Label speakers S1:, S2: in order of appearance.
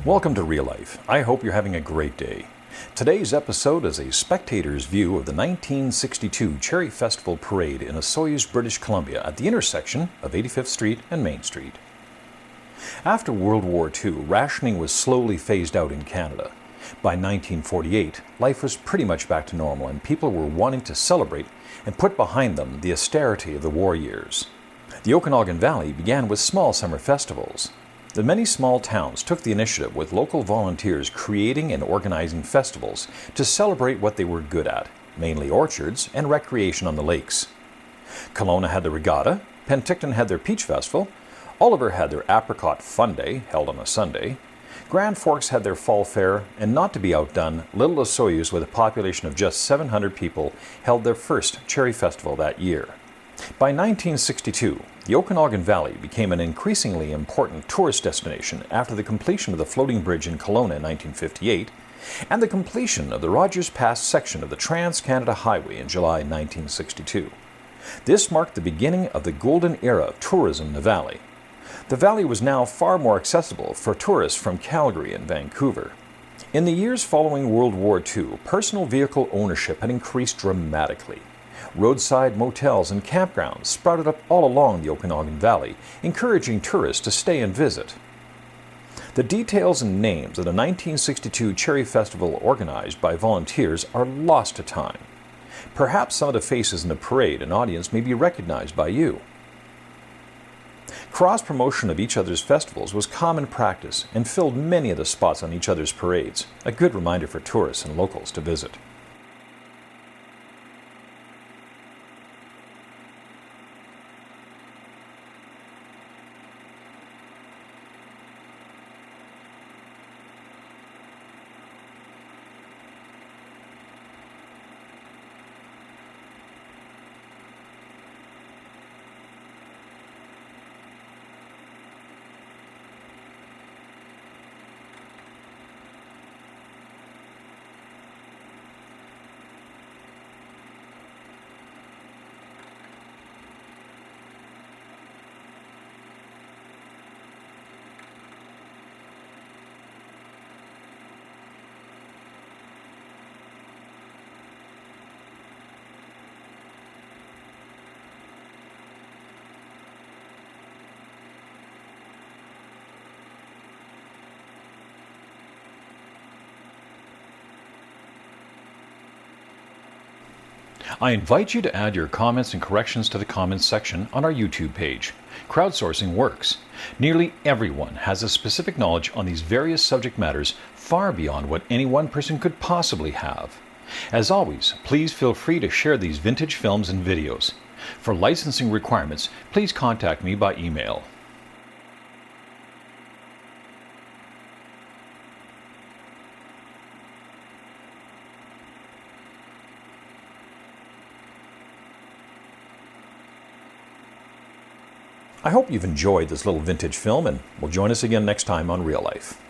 S1: Welcome to Real Life. I hope you're having a great day. Today's episode is a spectator's view of the 1962 Cherry Festival Parade in Osoyoos, British Columbia at the intersection of 85th Street and Main Street. After World War II, rationing was slowly phased out in Canada. By 1948, life was pretty much back to normal and people were wanting to celebrate and put behind them the austerity of the war years. The Okanagan Valley began with small summer festivals. The many small towns took the initiative with local volunteers creating and organizing festivals to celebrate what they were good at, mainly orchards and recreation on the lakes. Kelowna had the regatta, Pentiction had their peach festival, Oliver had their Apricot Fundae, held on a Sunday, Grand Forks had their fall fair, and not to be outdone, Little Osoyoos, with a population of just 700 people, held their first cherry festival that year. By 1962, the Okanagan Valley became an increasingly important tourist destination after the completion of the floating bridge in Kelowna in 1958 and the completion of the Rogers Pass section of the Trans-Canada Highway in July 1962. This marked the beginning of the golden era of tourism in the valley. The valley was now far more accessible for tourists from Calgary and Vancouver. In the years following World War II, personal vehicle ownership had increased dramatically. Roadside motels and campgrounds sprouted up all along the Okanagan Valley, encouraging tourists to stay and visit. The details and names of the 1962 Cherry Festival organized by volunteers are lost to time. Perhaps some of the faces in the parade and audience may be recognized by you. Cross-promotion of each other's festivals was common practice and filled many of the spots on each other's parades, a good reminder for tourists and locals to visit. I invite you to add your comments and corrections to the comments section on our YouTube page. Crowdsourcing works. Nearly everyone has a specific knowledge on these various subject matters far beyond what any one person could possibly have. As always, please feel free to share these vintage films and videos. For licensing requirements, please contact me by email. I hope you've enjoyed this little vintage film and will join us again next time on Real Life.